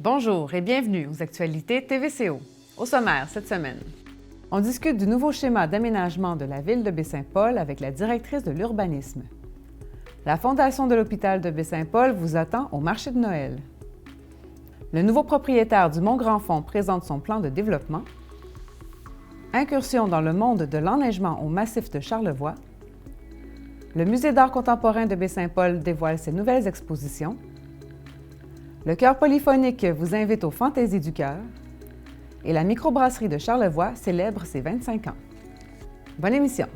Bonjour et bienvenue aux actualités TVCO. Au sommaire cette semaine, on discute du nouveau schéma d'aménagement de la ville de Baie-Saint-Paul avec la directrice de l'urbanisme. La Fondation de l'hôpital de Baie-Saint-Paul vous attend au marché de Noël. Le nouveau propriétaire du Mont-Grand-Fond présente son plan de développement. Incursion dans le monde de l'enneigement au massif de Charlevoix. Le Musée d'art contemporain de Baie-Saint-Paul dévoile ses nouvelles expositions. Le Chœur polyphonique vous invite aux Fantaisies du cœur. Et la microbrasserie de Charlevoix célèbre ses 25 ans. Bonne émission!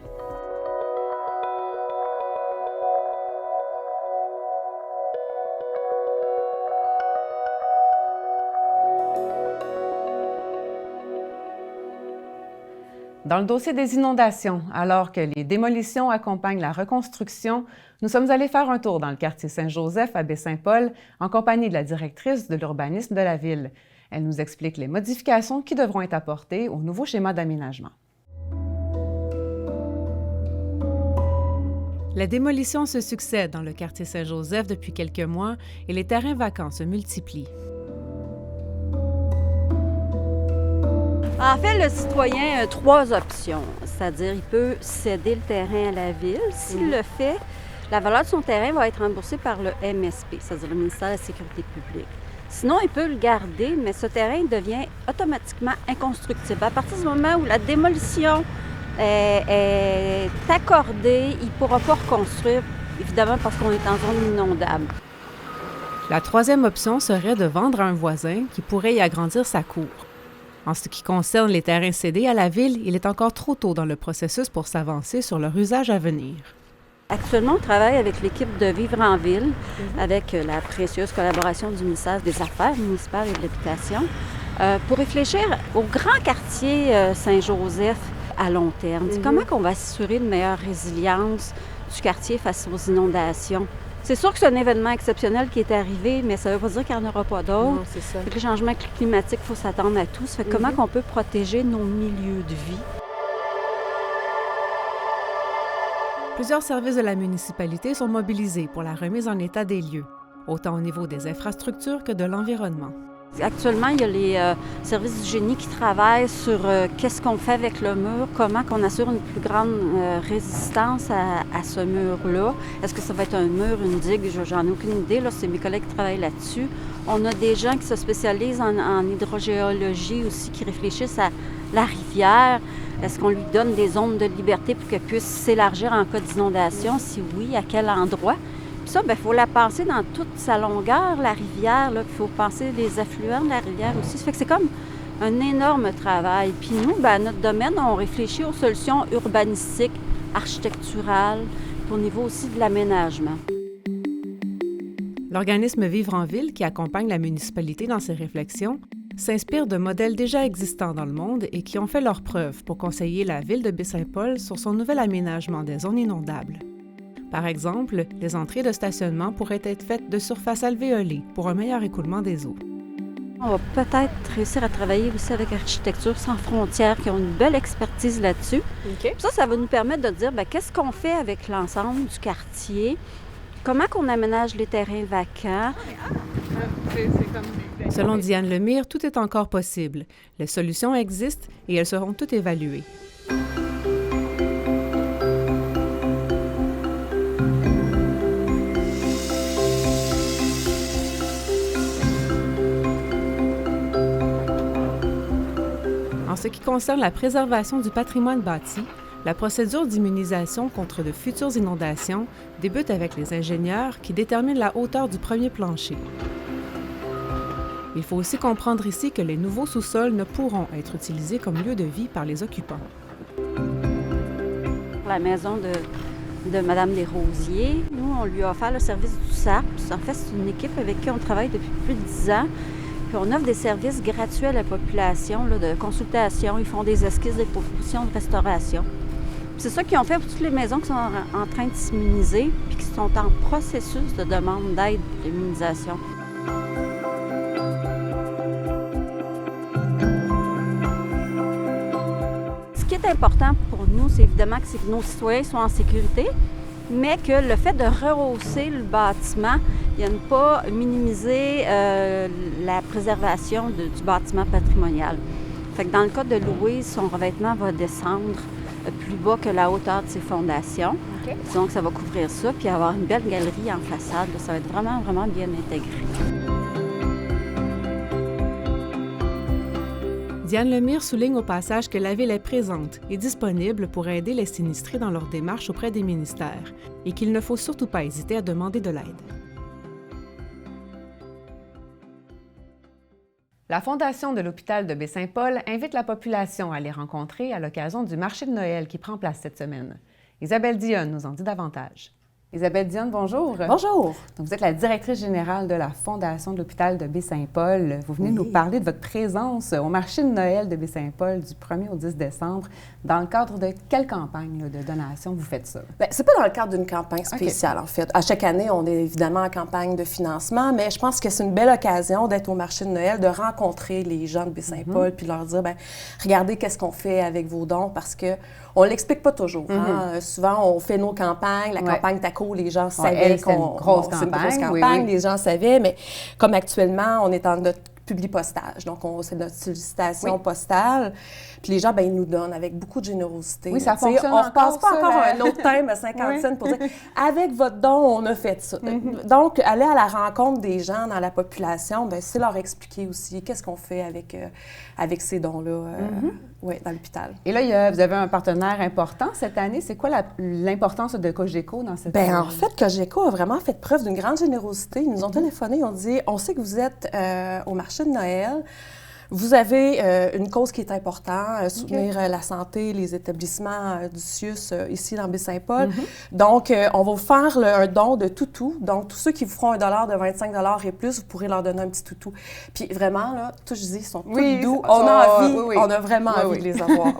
Dans le dossier des inondations, alors que les démolitions accompagnent la reconstruction, nous sommes allés faire un tour dans le quartier Saint-Joseph à Baie-Saint-Paul en compagnie de la directrice de l'urbanisme de la ville. Elle nous explique les modifications qui devront être apportées au nouveau schéma d'aménagement. Les démolitions se succèdent dans le quartier Saint-Joseph depuis quelques mois et les terrains vacants se multiplient. En fait, le citoyen a trois options, c'est-à-dire il peut céder le terrain à la ville. S'il le fait, la valeur de son terrain va être remboursée par le MSP, c'est-à-dire le ministère de la Sécurité publique. Sinon, il peut le garder, mais ce terrain devient automatiquement inconstructible. À partir du moment où la démolition est accordée, il ne pourra pas reconstruire, évidemment parce qu'on est en zone inondable. La troisième option serait de vendre à un voisin qui pourrait y agrandir sa cour. En ce qui concerne les terrains cédés à la ville, il est encore trop tôt dans le processus pour s'avancer sur leur usage à venir. Actuellement, on travaille avec l'équipe de Vivre en Ville, avec la précieuse collaboration du ministère des Affaires municipales et de l'Habitation, pour réfléchir au grand quartier Saint-Joseph à long terme. Comment on va assurer une meilleure résilience du quartier face aux inondations? C'est sûr que c'est un événement exceptionnel qui est arrivé, mais ça ne veut pas dire qu'il n'y en aura pas d'autres. C'est ça. Avec le changement climatique, il faut s'attendre à tout. Ça fait comment on peut protéger nos milieux de vie? Plusieurs services de la municipalité sont mobilisés pour la remise en état des lieux, autant au niveau des infrastructures que de l'environnement. Actuellement, il y a les services du génie qui travaillent sur qu'est-ce qu'on fait avec le mur, comment on assure une plus grande résistance à ce mur-là. Est-ce que ça va être un mur, une digue? J'en ai aucune idée. Là, c'est mes collègues qui travaillent là-dessus. On a des gens qui se spécialisent en hydrogéologie aussi, qui réfléchissent à la rivière. Est-ce qu'on lui donne des zones de liberté pour qu'elle puisse s'élargir en cas d'inondation? Si oui, à quel endroit? Puis ça, il faut la penser dans toute sa longueur, la rivière. Il faut penser les affluents de la rivière aussi. Ça fait que c'est comme un énorme travail. Puis nous, notre domaine, on réfléchit aux solutions urbanistiques, architecturales, puis au niveau aussi de l'aménagement. L'organisme Vivre en Ville, qui accompagne la municipalité dans ses réflexions, s'inspire de modèles déjà existants dans le monde et qui ont fait leurs preuves pour conseiller la ville de Baie-Saint-Paul sur son nouvel aménagement des zones inondables. Par exemple, les entrées de stationnement pourraient être faites de surface alvéolée pour un meilleur écoulement des eaux. On va peut-être réussir à travailler aussi avec Architecture sans frontières, qui ont une belle expertise là-dessus. Okay. Ça va nous permettre de dire qu'est-ce qu'on fait avec l'ensemble du quartier, comment qu'on aménage les terrains vacants. Selon Diane Lemire, tout est encore possible. Les solutions existent et elles seront toutes évaluées. En ce qui concerne la préservation du patrimoine bâti, la procédure d'immunisation contre de futures inondations débute avec les ingénieurs qui déterminent la hauteur du premier plancher. Il faut aussi comprendre ici que les nouveaux sous-sols ne pourront être utilisés comme lieu de vie par les occupants. La maison de Mme Desrosiers, nous, on lui a offert le service du SAP. En fait, c'est une équipe avec qui on travaille depuis plus de 10 ans. Puis on offre des services gratuits à la population, de consultation. Ils font des esquisses, des propositions de restauration. C'est ça qu'ils ont fait pour toutes les maisons qui sont en train de s'immuniser puis qui sont en processus de demande d'aide d'immunisation. Ce qui est important pour nous, c'est évidemment que nos citoyens soient en sécurité, mais que le fait de rehausser le bâtiment, il ne pas minimiser la préservation du bâtiment patrimonial. Fait que dans le cas de Louise, son revêtement va descendre plus bas que la hauteur de ses fondations. Okay. Donc, ça va couvrir ça, puis avoir une belle galerie en façade. Ça va être vraiment, vraiment bien intégré. Diane Lemire souligne au passage que la Ville est présente et disponible pour aider les sinistrés dans leur démarche auprès des ministères et qu'il ne faut surtout pas hésiter à demander de l'aide. La Fondation de l'hôpital de Baie-Saint-Paul invite la population à les rencontrer à l'occasion du marché de Noël qui prend place cette semaine. Isabelle Dionne nous en dit davantage. Isabelle Dionne, bonjour. Bonjour. Donc, vous êtes la directrice générale de la Fondation de l'hôpital de Baie-Saint-Paul. Vous venez nous parler de votre présence au marché de Noël de Baie-Saint-Paul du 1er au 10 décembre. Dans le cadre de quelle campagne de donation vous faites ça? Bien, c'est pas dans le cadre d'une campagne spéciale, en fait. À chaque année, on est évidemment en campagne de financement, mais je pense que c'est une belle occasion d'être au marché de Noël, de rencontrer les gens de Baie-Saint-Paul, puis de leur dire, bien, regardez qu'est-ce qu'on fait avec vos dons, parce que on l'explique pas toujours. Hein? Souvent, on fait nos campagnes, la campagne TACO, les gens savaient c'est une grosse campagne, les gens savaient, mais comme actuellement, on est en notre publipostage. Donc, c'est notre sollicitation postale. Puis les gens, bien, ils nous donnent avec beaucoup de générosité. Oui, ça fonctionne. On ne repasse pas encore un autre thème à 50 cents pour dire « Avec votre don, on a fait ça ». Donc, aller à la rencontre des gens dans la population, bien, c'est leur expliquer aussi qu'est-ce qu'on fait avec ces dons-là dans l'hôpital. Et là, vous avez un partenaire important cette année. C'est quoi l'importance de Cogeco dans cette année? Bien, en fait, Cogeco a vraiment fait preuve d'une grande générosité. Ils nous ont téléphoné, ils ont dit « On sait que vous êtes au marché de Noël. Vous avez une cause qui est importante, soutenir la santé, les établissements du CIUS ici dans Baie-Saint-Paul. Donc, on va vous faire un don de toutou. Donc, tous ceux qui vous feront un dollar de 25 $ et plus, vous pourrez leur donner un petit toutou. Puis vraiment, là, tout je dis, ils sont tous doux. On a vraiment envie de les avoir.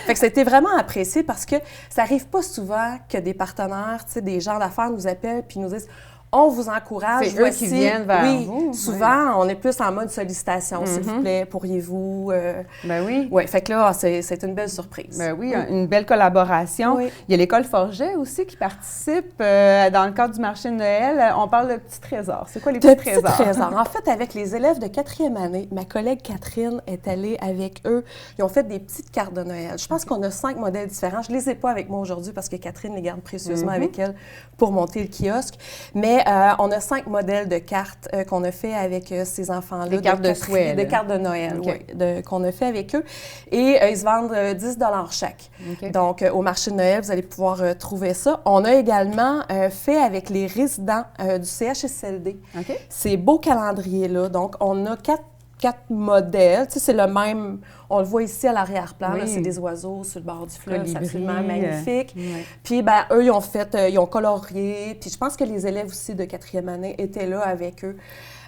Fait que c'était vraiment apprécié parce que ça n'arrive pas souvent que des partenaires, tu sais, des gens d'affaires nous appellent puis nous disent on vous encourage. C'est eux qui viennent vers vous. Souvent, on est plus en mode sollicitation. S'il vous plaît, pourriez-vous... Ben oui. Oui, fait que là, c'est une belle surprise. Ben oui, une belle collaboration. Oui. Il y a l'École Forget aussi qui participe dans le cadre du marché de Noël. On parle de petits trésors. C'est quoi les petits trésors? Petits trésors. En fait, avec les élèves de 4e année, ma collègue Catherine est allée avec eux. Ils ont fait des petites cartes de Noël. Je pense qu'on a 5 modèles différents. Je ne les ai pas avec moi aujourd'hui parce que Catherine les garde précieusement avec elle pour monter le kiosque. Mais on a 5 modèles de cartes qu'on a fait avec ces enfants-là. Des cartes de souhait. Des cartes de Noël, qu'on a fait avec eux. Et ils se vendent 10 $ chaque. Donc, au marché de Noël, vous allez pouvoir trouver ça. On a également fait avec les résidents du CHSLD ces beaux calendriers-là. Donc, on a 4 modèles. Tu sais, c'est le même... On le voit ici à l'arrière-plan. C'est des oiseaux sur le bord du fleuve. C'est absolument magnifique. Puis, ben eux, ils ont colorié. Puis, je pense que les élèves aussi de 4e année étaient là avec eux.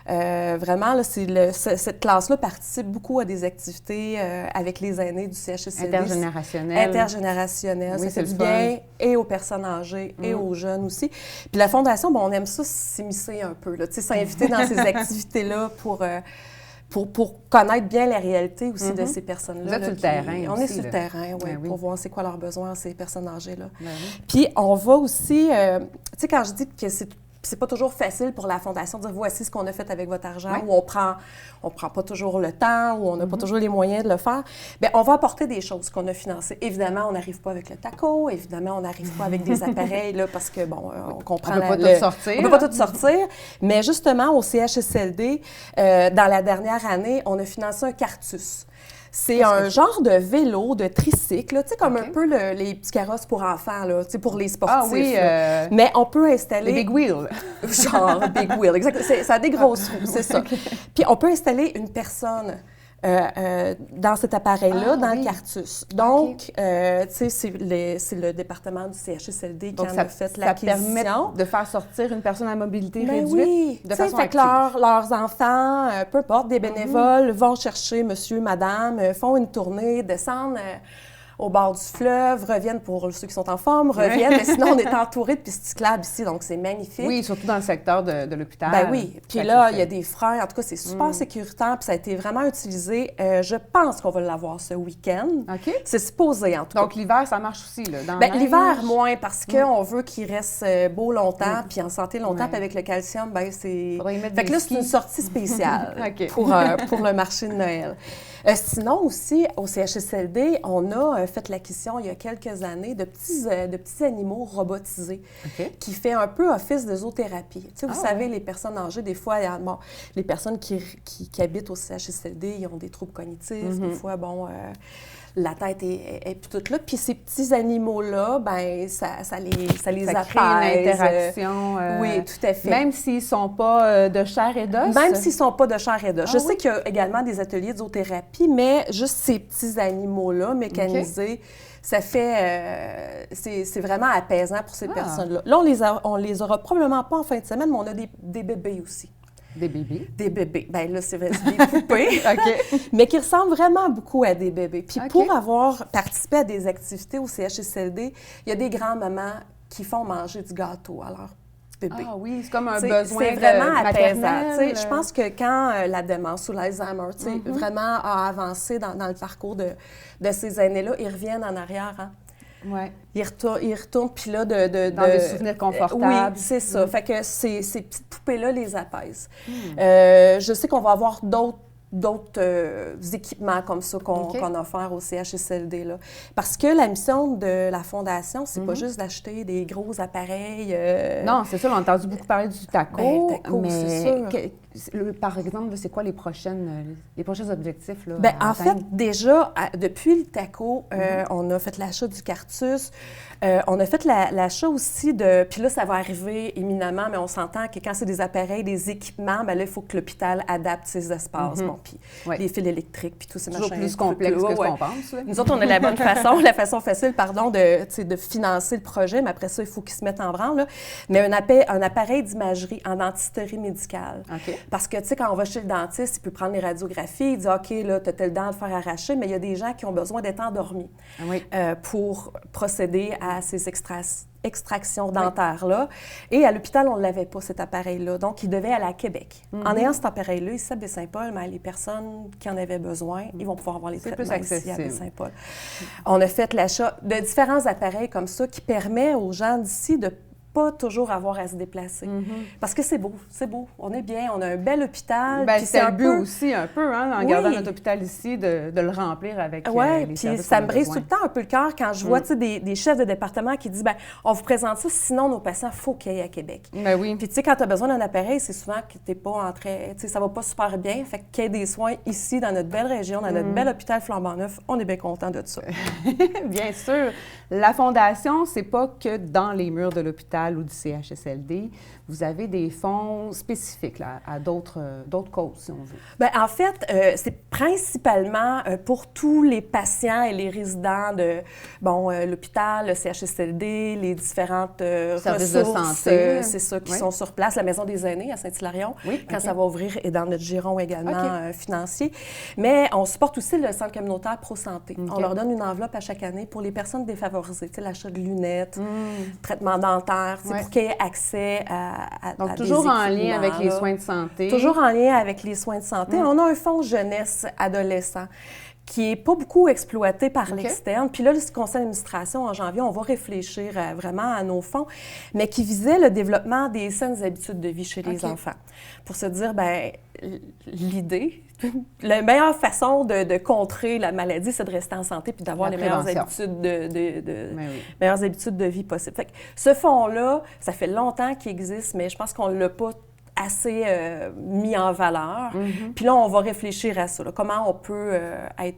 Vraiment, là, cette classe-là participe beaucoup à des activités avec les aînés du CHSLD. Intergénérationnel. Ça fait du bien et aux personnes âgées et aux jeunes aussi. Puis la Fondation, bon, on aime ça s'immiscer un peu, là, s'inviter dans ces activités-là pour connaître bien la réalité aussi de ces personnes-là. Vous êtes sur le terrain On aussi, est sur le terrain, pour voir c'est quoi leurs besoins, ces personnes âgées-là. Ben oui. Puis on va aussi, tu sais, quand je dis que c'est pas toujours facile pour la Fondation de dire voici ce qu'on a fait avec votre argent, ou on prend pas toujours le temps, ou on n'a pas toujours les moyens de le faire. Bien, on va apporter des choses qu'on a financées. Évidemment, on n'arrive pas avec le TACO, évidemment, on n'arrive pas avec des appareils, là, parce que, bon, on comprend... On ne peut pas tout sortir. On ne peut pas tout sortir, mais justement, au CHSLD, dans la dernière année, on a financé un Cartus. C'est un genre de vélo, de tricycle, tu sais, comme un peu les petits carrosses pour enfants, là, tu sais, pour les sportifs. Ah oui, mais on peut installer... Les big wheels. Genre big wheel, exact. Ça a des grosses roues, c'est ça. Puis on peut installer une personne dans cet appareil-là, dans le Cartus. Donc, tu sais, c'est le département du CHSLD qui en a fait l'acquisition. Ça permet de faire sortir une personne à mobilité réduite oui. de façon active. Leurs enfants, peu importe, des bénévoles, vont chercher monsieur, madame, font une tournée, descendent au bord du fleuve, reviennent pour ceux qui sont en forme, reviennent, mais sinon, on est entouré de pistes cyclables ici, donc c'est magnifique. Oui, surtout dans le secteur de l'hôpital. Ben oui. Puis là, il y a des freins. En tout cas, c'est super sécuritaire, puis ça a été vraiment utilisé. Je pense qu'on va l'avoir ce week-end. OK. C'est supposé, en tout cas. Donc, l'hiver, ça marche aussi, là? Dans L'hiver, moins, parce qu'on veut qu'il reste beau longtemps, puis en santé longtemps, puis avec le calcium, ben c'est... Fait que là, c'est une sortie spéciale pour le marché de Noël. Sinon aussi, au CHSLD, on a fait l'acquisition il y a quelques années de petits animaux robotisés qui fait un peu office de zoothérapie. Tu sais, vous savez, les personnes âgées, des fois, les personnes qui habitent au CHSLD, ils ont des troubles cognitifs, des fois, la tête est puis toute là. Puis ces petits animaux-là, ben ça les apaise. Une interaction. Oui, tout à fait. Même s'ils ne sont pas de chair et d'os? Même s'ils ne sont pas de chair et d'os. Je sais qu'il y a également des ateliers de zoothérapie, mais juste ces petits animaux-là, mécanisés, ça fait... c'est vraiment apaisant pour ces personnes-là. Là, on les aura probablement pas en fin de semaine, mais on a des bébés aussi. Des bébés? Des bébés. Bien là, c'est des poupées, mais qui ressemblent vraiment beaucoup à des bébés. Puis pour avoir participé à des activités au CHSLD, il y a des grands-mamans qui font manger du gâteau à leurs bébés. Ah oui, c'est comme un besoin c'est vraiment apaisant. Je pense que quand la démence ou l'Alzheimer vraiment a avancé dans le parcours de ces aînés-là, ils reviennent en arrière, hein? Ouais. Ils retournent, puis là, dans des souvenirs confortables. Oui, c'est ça. Fait que ces petites poupées-là les apaisent. Je sais qu'on va avoir d'autres équipements comme ça qu'on a offert au CHSLD. Là. Parce que la mission de la Fondation, c'est pas juste d'acheter des gros appareils. Non, c'est ça. On a entendu beaucoup parler du TACO. TACO, mais c'est sûr. Par exemple, c'est quoi les prochains objectifs? Là, en fait, déjà, depuis le TACO, on a fait l'achat du Cartus. On a fait l'achat aussi de... Puis là, ça va arriver éminemment, mais on s'entend que quand c'est des appareils, des équipements, bien là, il faut que l'hôpital adapte ses espaces. Bon, puis les fils électriques, puis tous ces machins. Toujours plus complexe que ce qu'on pense. Là. Nous autres, on a la bonne façon, la façon facile, de financer le projet, mais après ça, il faut qu'ils se mettent en branle. Là. Mais un appareil d'imagerie en dentisterie médicale. Parce que, tu sais, quand on va chez le dentiste, il peut prendre les radiographies, il dit, OK, là, tu as tel dent à faire arracher, mais il y a des gens qui ont besoin d'être endormis pour procéder à ces extractions dentaires-là. Et à l'hôpital, on ne l'avait pas, cet appareil-là. Donc, il devait aller à Québec. En ayant cet appareil-là, ici à Baie-Saint-Paul, mais les personnes qui en avaient besoin, ils vont pouvoir avoir les traitements ici à Baie-Saint-Paul. On a fait l'achat de différents appareils comme ça qui permet aux gens d'ici de pas toujours avoir à se déplacer. Parce que c'est beau, on est bien, on a un bel hôpital. Bien, c'est un but aussi, un peu, hein, en gardant notre hôpital ici, de le remplir avec les services. Puis ça me brise tout le temps un peu le cœur quand je vois des chefs de département qui disent, bien, on vous présente ça, sinon nos patients, il faut qu'ils aillent à Québec. Ben oui. Puis tu sais, quand tu as besoin d'un appareil, c'est souvent que tu n'es pas en train, tu sais, ça va pas super bien, fait qu'il y ait des soins ici, dans notre belle région, dans notre bel hôpital flambant neuf, on est bien content de ça. Bien sûr. La Fondation, c'est pas que dans les murs de l'hôpital ou du CHSLD. Vous avez des fonds spécifiques là, à d'autres causes, si on veut. Bien, en fait, c'est principalement pour tous les patients et les résidents de l'hôpital, le CHSLD, les différentes services ressources, de santé. C'est ça, qui sont sur place. La Maison des aînés à Saint-Hilarion, quand ça va ouvrir, et dans notre giron également financier. Mais on supporte aussi le Centre communautaire Pro-Santé. On leur donne une enveloppe à chaque année pour les personnes défavorisées, l'achat de lunettes, traitement dentaire, pour qu'il y ait accès à donc, toujours en lien avec les soins de santé. Toujours en lien avec les soins de santé. On a un fonds jeunesse-adolescent qui n'est pas beaucoup exploité par l'externe. Puis là, le conseil d'administration, en janvier, on va réfléchir vraiment à nos fonds, mais qui visait le développement des saines habitudes de vie chez les enfants. Pour se dire, bien, l'idée, la meilleure façon de contrer la maladie, c'est de rester en santé puis d'avoir les meilleures habitudes meilleures habitudes de vie possibles. Fait que ce fonds-là, ça fait longtemps qu'il existe, mais je pense qu'on ne l'a pas assez mis en valeur. Puis là, on va réfléchir à ça. Là, comment on peut être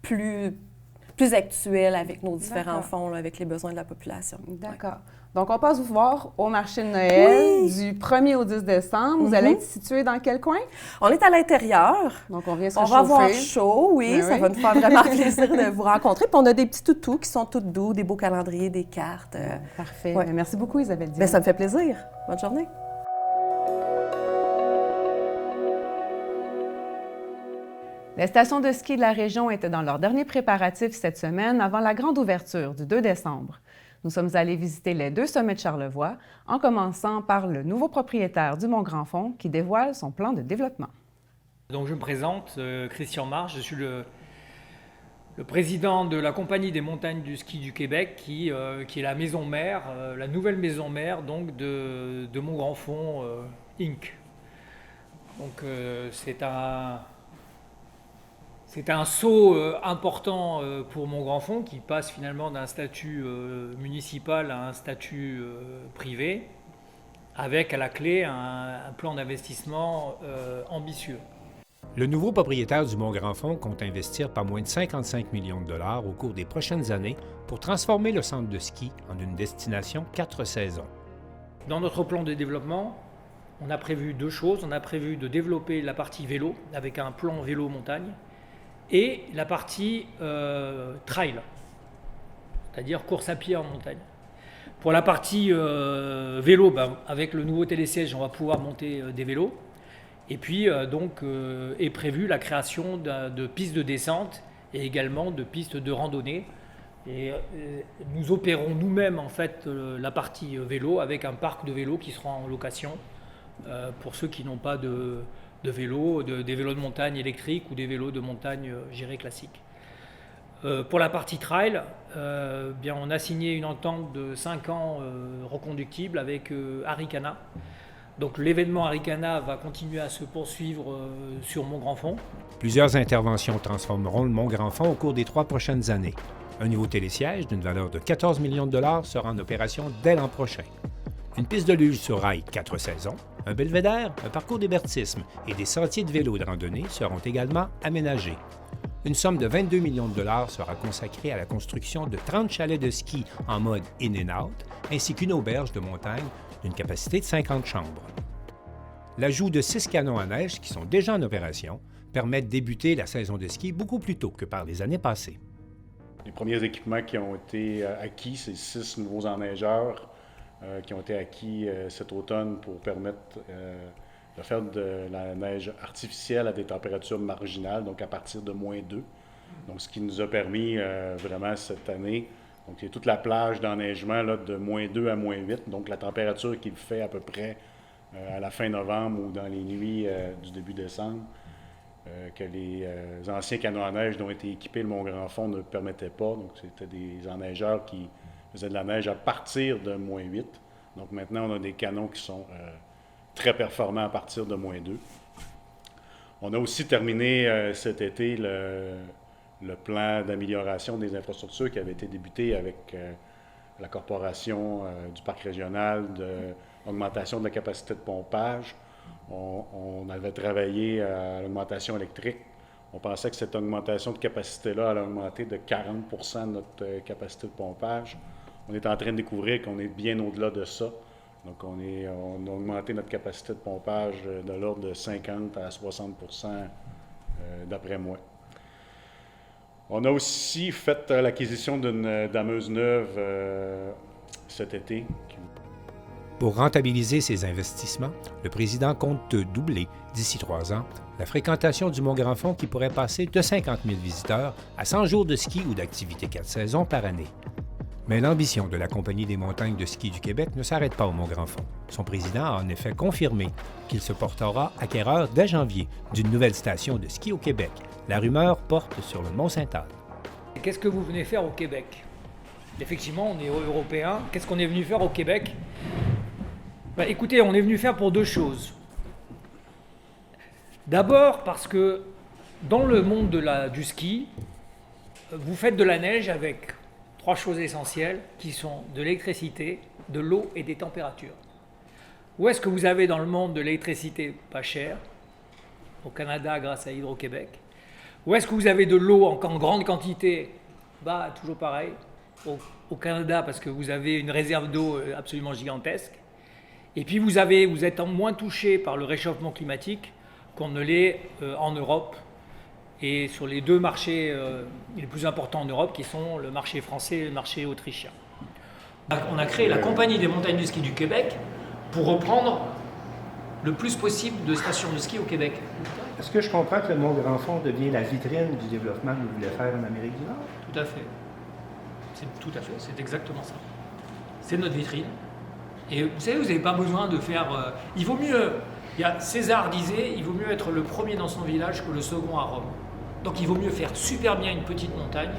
plus actuel avec nos différents fonds, là, avec les besoins de la population. D'accord. Donc, on passe vous voir au marché de Noël du 1er au 10 décembre. Vous allez être situé dans quel coin? On est à l'intérieur. Donc, on vient se réchauffer. On va avoir chaud, ça va nous faire vraiment plaisir de vous rencontrer. Puis, on a des petits toutous qui sont tout doux, des beaux calendriers, des cartes. Parfait. Merci beaucoup, Isabelle Dion. Bien, ça me fait plaisir. Bonne journée. Les stations de ski de la région étaient dans leurs derniers préparatifs cette semaine avant la grande ouverture du 2 décembre. Nous sommes allés visiter les 2 sommets de Charlevoix, en commençant par le nouveau propriétaire du Mont-Grand-Fond qui dévoile son plan de développement. Donc je me présente, Christian Marche, je suis le président de la Compagnie des montagnes du ski du Québec qui est la maison mère, la nouvelle maison mère donc, de Mont-Grand-Fond Inc. Donc c'est un saut important pour Mont-Grand-Fond qui passe finalement d'un statut municipal à un statut privé, avec à la clé un plan d'investissement ambitieux. Le nouveau propriétaire du Mont-Grand-Fond compte investir pas moins de 55 millions de dollars au cours des prochaines années pour transformer le centre de ski en une destination 4 saisons. Dans notre plan de développement, on a prévu 2 choses. On a prévu de développer la partie vélo avec un plan vélo montagne et la partie trail, c'est-à-dire course à pied en montagne. Pour la partie vélo, avec le nouveau télésiège, on va pouvoir monter des vélos. Et puis, est prévue la création de pistes de descente et également de pistes de randonnée. Et nous opérons nous-mêmes, en fait, la partie vélo avec un parc de vélos qui sera en location pour ceux qui n'ont pas de vélos, des vélos de montagne électriques ou des vélos de montagne gérés classiques. Pour la partie trail, on a signé une entente de 5 ans reconductible avec Arikana. Donc l'événement Arikana va continuer à se poursuivre sur Mont-Grand-Fond. Plusieurs interventions transformeront le Mont-Grand-Fond au cours des 3 prochaines années. Un nouveau télésiège d'une valeur de 14 millions de dollars sera en opération dès l'an prochain. Une piste de luge sur rail 4 saisons, un belvédère, un parcours d'hébertisme et des sentiers de vélo et de randonnée seront également aménagés. Une somme de 22 millions de dollars sera consacrée à la construction de 30 chalets de ski en mode in and out, ainsi qu'une auberge de montagne d'une capacité de 50 chambres. L'ajout de 6 canons à neige qui sont déjà en opération permet de débuter la saison de ski beaucoup plus tôt que par les années passées. Les premiers équipements qui ont été acquis, c'est 6 nouveaux enneigeurs qui ont été acquis cet automne pour permettre de faire de la neige artificielle à des températures marginales, donc à partir de -2. Donc, ce qui nous a permis vraiment cette année, donc c'est toute la plage d'enneigement là, de -2 à -8, donc la température qu'il fait à peu près à la fin novembre ou dans les nuits du début décembre, que les anciens canons à neige dont ont été équipés le Mont-Grand-Fond ne permettaient pas. Donc, c'était des enneigeurs qui faisaient de la neige à partir de -8. Donc, maintenant, on a des canons qui sont très performants à partir de -2. On a aussi terminé cet été le plan d'amélioration des infrastructures qui avait été débuté avec la Corporation du Parc régional de l'augmentation de la capacité de pompage. On avait travaillé à l'augmentation électrique. On pensait que cette augmentation de capacité-là allait augmenter de 40 % de notre capacité de pompage. On est en train de découvrir qu'on est bien au-delà de ça. Donc, on a augmenté notre capacité de pompage de l'ordre de 50 à 60 % d'après moi. On a aussi fait l'acquisition d'une dameuse neuve cet été. Pour rentabiliser ces investissements, le président compte doubler, d'ici 3 ans, la fréquentation du Mont-Grand-Fond qui pourrait passer de 50 000 visiteurs à 100 jours de ski ou d'activité 4 saisons par année. Mais l'ambition de la Compagnie des montagnes de ski du Québec ne s'arrête pas au Mont-Grand-Fond. Son président a en effet confirmé qu'il se portera acquéreur dès janvier d'une nouvelle station de ski au Québec. La rumeur porte sur le Mont-Saint-Anne. Qu'est-ce que vous venez faire au Québec? Effectivement, on est européens. Qu'est-ce qu'on est venu faire au Québec? Écoutez, on est venu faire pour 2 choses. D'abord parce que dans le monde du ski, vous faites de la neige avec 3 choses essentielles qui sont de l'électricité, de l'eau et des températures. Où est-ce que vous avez dans le monde de l'électricité pas chère? Au Canada grâce à Hydro-Québec. Où est-ce que vous avez de l'eau en grande quantité? Toujours pareil. Au Canada parce que vous avez une réserve d'eau absolument gigantesque. Et puis vous êtes moins touché par le réchauffement climatique qu'on ne l'est en Europe et sur les 2 marchés les plus importants en Europe qui sont le marché français et le marché autrichien. On a créé la Compagnie des montagnes du ski du Québec pour reprendre le plus possible de stations de ski au Québec. Est-ce que je comprends que le Mont-Grand-Fond devient la vitrine du développement que vous voulez faire en Amérique du Nord? Tout à fait. Tout à fait, c'est exactement ça. C'est notre vitrine. Et vous savez, vous n'avez pas besoin de faire... il vaut mieux... César disait, il vaut mieux être le premier dans son village que le second à Rome. Donc il vaut mieux faire super bien une petite montagne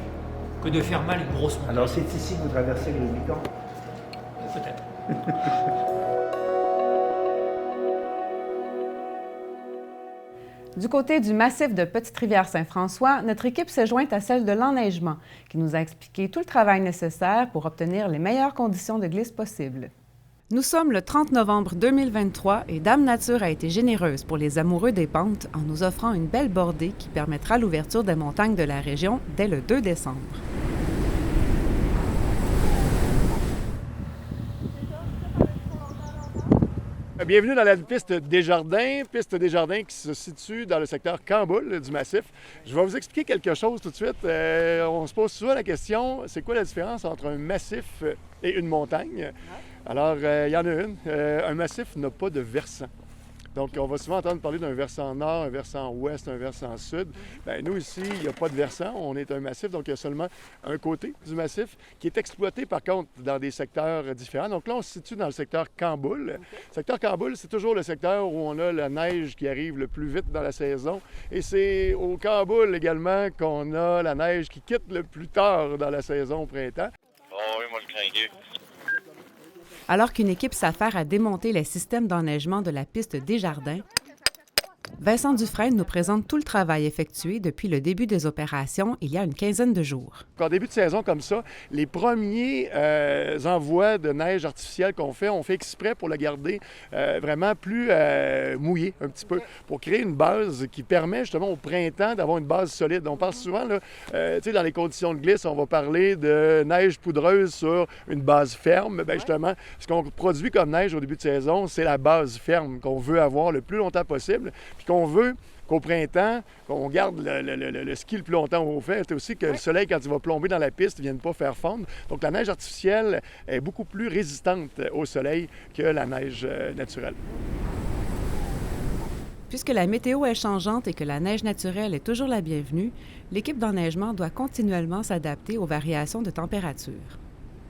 que de faire mal une grosse montagne. Alors c'est ici que vous traversez le Rubicon? Peut-être. Du côté du massif de Petite-Rivière-Saint-François, notre équipe s'est jointe à celle de l'enneigement, qui nous a expliqué tout le travail nécessaire pour obtenir les meilleures conditions de glisse possibles. Nous sommes le 30 novembre 2023 et Dame Nature a été généreuse pour les amoureux des pentes en nous offrant une belle bordée qui permettra l'ouverture des montagnes de la région dès le 2 décembre. Bienvenue dans la piste Desjardins qui se situe dans le secteur Camboul du massif. Je vais vous expliquer quelque chose tout de suite. On se pose souvent la question, c'est quoi la différence entre un massif et une montagne? Alors, il y en a une. Un massif n'a pas de versant. Donc, on va souvent entendre parler d'un versant nord, un versant ouest, un versant sud. Bien, nous, ici, il n'y a pas de versant. On est un massif, donc il y a seulement un côté du massif qui est exploité, par contre, dans des secteurs différents. Donc là, on se situe dans le secteur Camboul. Okay. Le secteur Camboul, c'est toujours le secteur où on a la neige qui arrive le plus vite dans la saison. Et c'est au Camboul également qu'on a la neige qui quitte le plus tard dans la saison au printemps. Oh oui, moi, le cringué. Alors qu'une équipe s'affaire à démonter les systèmes d'enneigement de la piste Desjardins, Vincent Dufresne nous présente tout le travail effectué depuis le début des opérations il y a une quinzaine de jours. En début de saison comme ça, les premiers envois de neige artificielle qu'on fait, on fait exprès pour le garder vraiment plus mouillé un petit peu, pour créer une base qui permet justement au printemps d'avoir une base solide. On parle souvent, là, dans les conditions de glisse, on va parler de neige poudreuse sur une base ferme. Bien, justement, ce qu'on produit comme neige au début de saison, c'est la base ferme qu'on veut avoir le plus longtemps possible. Puis qu'on veut qu'au printemps, qu'on garde le ski le plus longtemps au fait. C'est aussi que le soleil, quand il va plomber dans la piste, ne vienne pas faire fondre. Donc la neige artificielle est beaucoup plus résistante au soleil que la neige naturelle. Puisque la météo est changeante et que la neige naturelle est toujours la bienvenue, l'équipe d'enneigement doit continuellement s'adapter aux variations de température.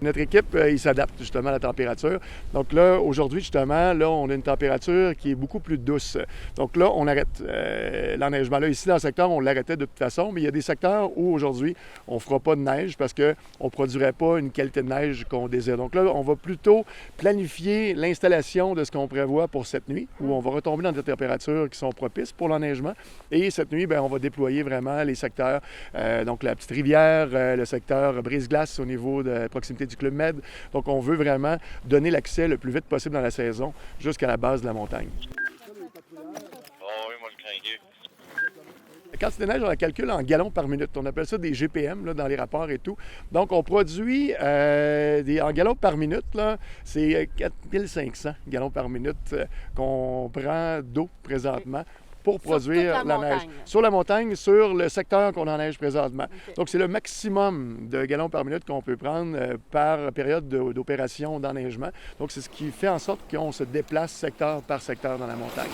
Notre équipe, il s'adapte justement à la température. Donc là, aujourd'hui, justement, là, on a une température qui est beaucoup plus douce. Donc là, on arrête l'enneigement. Là, ici, dans le secteur, on l'arrêtait de toute façon, mais il y a des secteurs où, aujourd'hui, on ne fera pas de neige parce qu'on ne produirait pas une qualité de neige qu'on désire. Donc là, on va plutôt planifier l'installation de ce qu'on prévoit pour cette nuit, où on va retomber dans des températures qui sont propices pour l'enneigement. Et cette nuit, bien, on va déployer vraiment les secteurs, donc la petite rivière, le secteur brise-glace au niveau de proximité du Club Med. Donc, on veut vraiment donner l'accès le plus vite possible dans la saison jusqu'à la base de la montagne. Oh oui, moi, le cringué. La quantité de neige, on la calcule en gallons par minute. On appelle ça des GPM là, dans les rapports et tout. Donc, on produit en gallons par minute, là, c'est 4500 gallons par minute qu'on prend d'eau présentement. Pour produire la neige. Sur la montagne, sur le secteur qu'on enneige présentement. Okay. Donc, c'est le maximum de gallons par minute qu'on peut prendre par période d'opération d'enneigement. Donc, c'est ce qui fait en sorte qu'on se déplace secteur par secteur dans la montagne.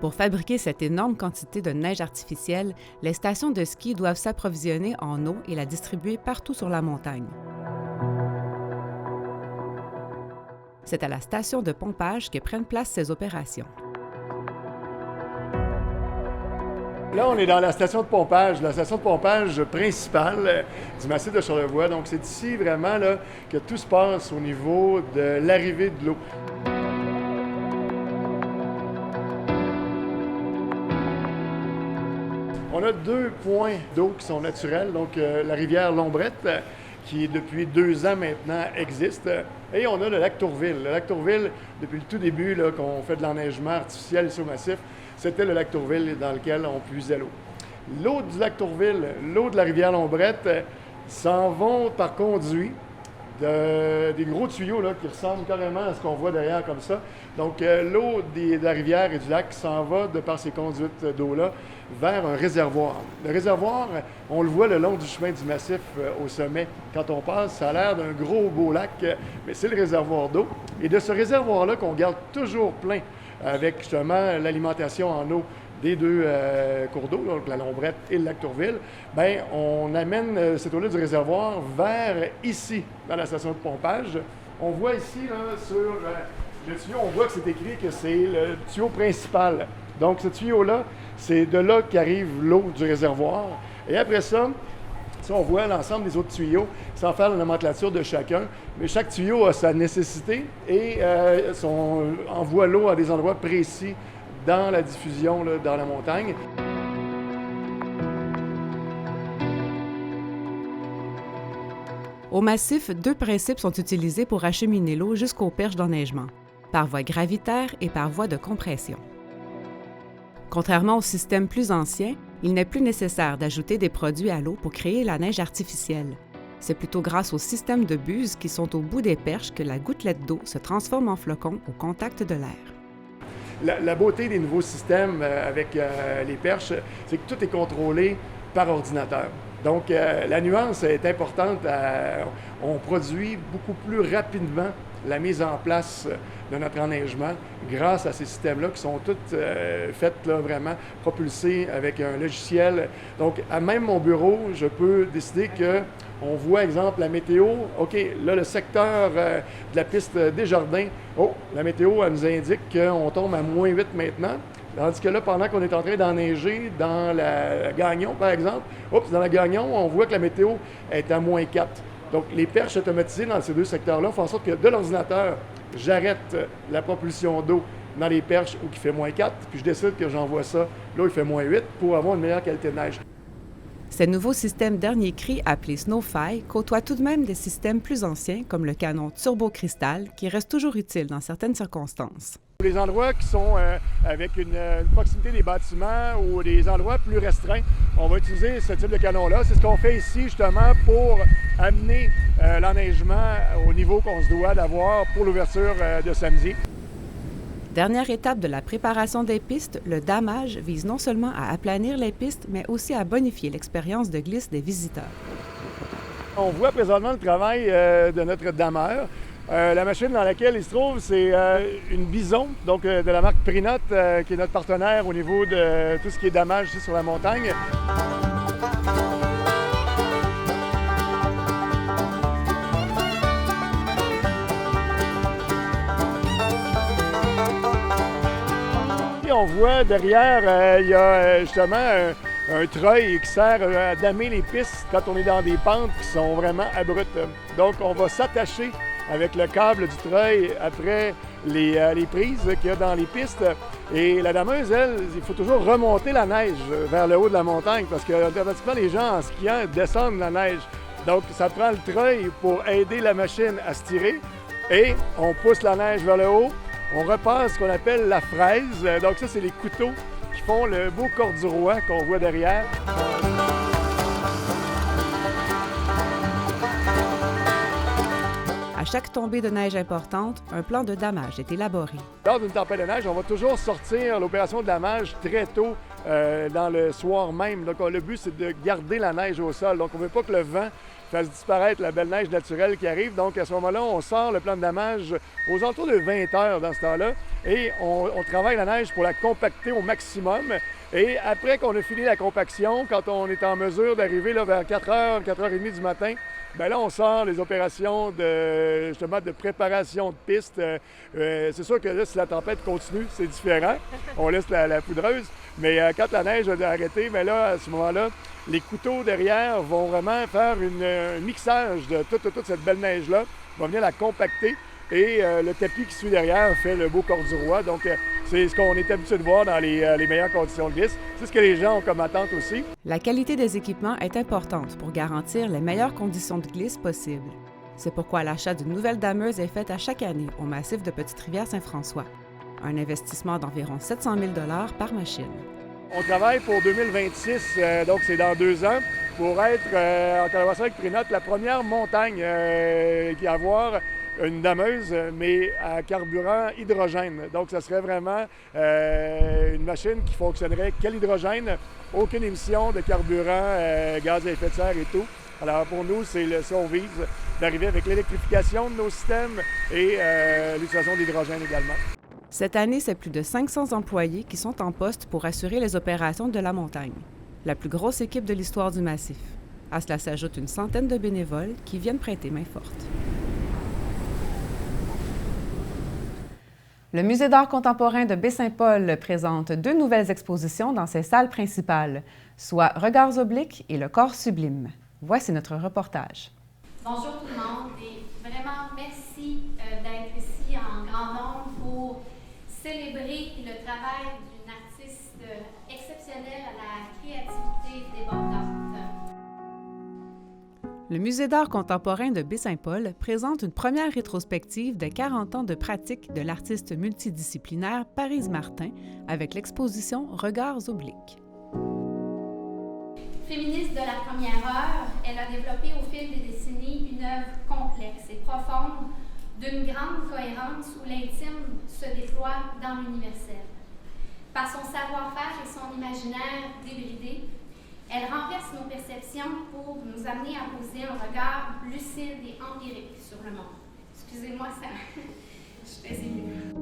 Pour fabriquer cette énorme quantité de neige artificielle, les stations de ski doivent s'approvisionner en eau et la distribuer partout sur la montagne. C'est à la station de pompage que prennent place ces opérations. Là, on est dans la station de pompage principale du massif de Charlevoix. Donc, c'est ici vraiment là, que tout se passe au niveau de l'arrivée de l'eau. On a 2 points d'eau qui sont naturels. Donc, la rivière Lombrette, qui depuis 2 ans maintenant existe. Et on a le lac Tourville. Le lac Tourville, depuis le tout début qu'on fait de l'enneigement artificiel ici au massif, c'était le lac Tourville dans lequel on puisait l'eau. L'eau du lac Tourville, l'eau de la rivière Lombrette s'en vont par conduit des gros tuyaux là, qui ressemblent carrément à ce qu'on voit derrière comme ça. Donc, l'eau de la rivière et du lac s'en va, de par ces conduites d'eau-là, vers un réservoir. Le réservoir, on le voit le long du chemin du massif au sommet. Quand on passe, ça a l'air d'un gros beau lac, mais c'est le réservoir d'eau. Et de ce réservoir-là qu'on garde toujours plein avec justement l'alimentation en eau des deux cours d'eau, donc la Lombrette et le lac Tourville, bien, on amène cette eau-là du réservoir vers ici, dans la station de pompage. On voit ici, là, sur le tuyau, on voit que c'est écrit que c'est le tuyau principal. Donc, ce tuyau-là, c'est de là qu'arrive l'eau du réservoir. Et après ça, on voit l'ensemble des autres tuyaux, sans faire la nomenclature de chacun, mais chaque tuyau a sa nécessité et envoie l'eau à des endroits précis dans la diffusion, là, dans la montagne. Au massif, 2 principes sont utilisés pour acheminer l'eau jusqu'aux perches d'enneigement, par voie gravitaire et par voie de compression. Contrairement au système plus ancien, il n'est plus nécessaire d'ajouter des produits à l'eau pour créer la neige artificielle. C'est plutôt grâce aux systèmes de buses qui sont au bout des perches que la gouttelette d'eau se transforme en flocon au contact de l'air. La beauté des nouveaux systèmes avec les perches, c'est que tout est contrôlé par ordinateur. Donc, la nuance est importante. On produit beaucoup plus rapidement la mise en place de notre enneigement grâce à ces systèmes-là qui sont toutes faites là, vraiment propulsées avec un logiciel. Donc, à même mon bureau, je peux décider que on voit, exemple, la météo. OK, là, le secteur de la piste Desjardins, oh, la météo, elle nous indique qu'on tombe à -8 maintenant. Tandis que là, pendant qu'on est en train d'enneiger dans la Gagnon, par exemple, dans la Gagnon, on voit que la météo est à -4. Donc, les perches automatisées dans ces deux secteurs-là font en sorte que de l'ordinateur, j'arrête la propulsion d'eau dans les perches où il fait -4, puis je décide que j'envoie ça là où il fait -8 pour avoir une meilleure qualité de neige. Ces nouveaux systèmes dernier cri, appelés Snowfy, côtoient tout de même des systèmes plus anciens comme le canon Turbo-Cristal, qui reste toujours utile dans certaines circonstances. Les endroits qui sont avec une proximité des bâtiments ou des endroits plus restreints, on va utiliser ce type de canon-là. C'est ce qu'on fait ici justement pour amener l'enneigement au niveau qu'on se doit d'avoir pour l'ouverture de samedi. Dernière étape de la préparation des pistes, le damage vise non seulement à aplanir les pistes, mais aussi à bonifier l'expérience de glisse des visiteurs. On voit présentement le travail de notre dameur. La machine dans laquelle il se trouve, c'est une Bison, donc de la marque Prinote, qui est notre partenaire au niveau de tout ce qui est damage ici sur la montagne. On voit derrière, il y a justement un treuil qui sert à damer les pistes quand on est dans des pentes qui sont vraiment abruptes. Donc, on va s'attacher avec le câble du treuil après les prises qu'il y a dans les pistes. Et la dameuse, elle, il faut toujours remonter la neige vers le haut de la montagne parce que automatiquement, les gens en skiant descendent la neige. Donc, ça prend le treuil pour aider la machine à se tirer et on pousse la neige vers le haut. On repasse ce qu'on appelle la fraise. Donc ça, c'est les couteaux qui font le beau corduroy qu'on voit derrière. À chaque tombée de neige importante, un plan de damage est élaboré. Lors d'une tempête de neige, on va toujours sortir l'opération de damage très tôt dans le soir même. Donc le but, c'est de garder la neige au sol. Donc on ne veut pas que le vent fasse disparaître la belle neige naturelle qui arrive. Donc, à ce moment-là, on sort le plan de damage aux alentours de 20 heures dans ce temps-là et on travaille la neige pour la compacter au maximum. Et après qu'on a fini la compaction, quand on est en mesure d'arriver là, vers 4h, 4h30 du matin, bien là, on sort les opérations justement de préparation de piste. C'est sûr que là, si la tempête continue, c'est différent. On laisse la poudreuse. Mais quand la neige a arrêté, bien là, à ce moment-là, les couteaux derrière vont vraiment faire un mixage de toute cette belle neige-là, vont venir la compacter et le tapis qui suit derrière fait le beau corduroy. Donc, c'est ce qu'on est habitué de voir dans les meilleures conditions de glisse. C'est ce que les gens ont comme attente aussi. La qualité des équipements est importante pour garantir les meilleures conditions de glisse possibles. C'est pourquoi l'achat d'une nouvelle dameuse est fait à chaque année au massif de Petite-Rivière-Saint-François. Un investissement d'environ 700 000 $ par machine. On travaille pour 2026, donc c'est dans 2 ans, pour être, en collaboration avec Prénote, la première montagne qui va avoir une dameuse, mais à carburant hydrogène. Donc, ça serait vraiment une machine qui fonctionnerait qu'à l'hydrogène, aucune émission de carburant, gaz à effet de serre et tout. Alors, pour nous, c'est ça, on vise d'arriver avec l'électrification de nos systèmes et l'utilisation d'hydrogène également. Cette année, c'est plus de 500 employés qui sont en poste pour assurer les opérations de la montagne. La plus grosse équipe de l'histoire du massif. À cela s'ajoute une centaine de bénévoles qui viennent prêter main forte. Le Musée d'art contemporain de Baie-Saint-Paul présente 2 nouvelles expositions dans ses salles principales, soit Regards obliques et Le corps sublime. Voici notre reportage. Bonjour tout le monde et vraiment merci d'être ici en grand nombre pour célébrer le travail d'une artiste exceptionnelle à la créativité débordante. Le Musée d'art contemporain de Baie-Saint-Paul présente une première rétrospective de 40 ans de pratique de l'artiste multidisciplinaire Paryse Martin avec l'exposition Regards obliques. Féministe de la première heure, elle a développé au fil des décennies une œuvre complexe et profonde d'une grande cohérence où l'intime se déploie dans l'universel. Par son savoir-faire et son imaginaire débridé, elle renverse nos perceptions pour nous amener à poser un regard lucide et empirique sur le monde. Excusez-moi, ça, je suis très émue.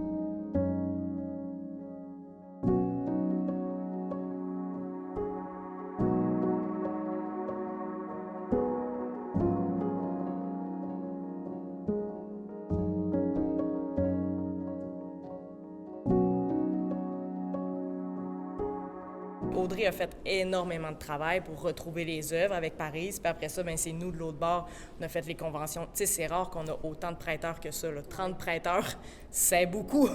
Audrey a fait énormément de travail pour retrouver les œuvres avec Paryse. Puis après ça, bien, c'est nous de l'autre bord. On a fait les conventions. Tu sais, c'est rare qu'on a autant de prêteurs que ça. Là. 30 prêteurs, c'est beaucoup.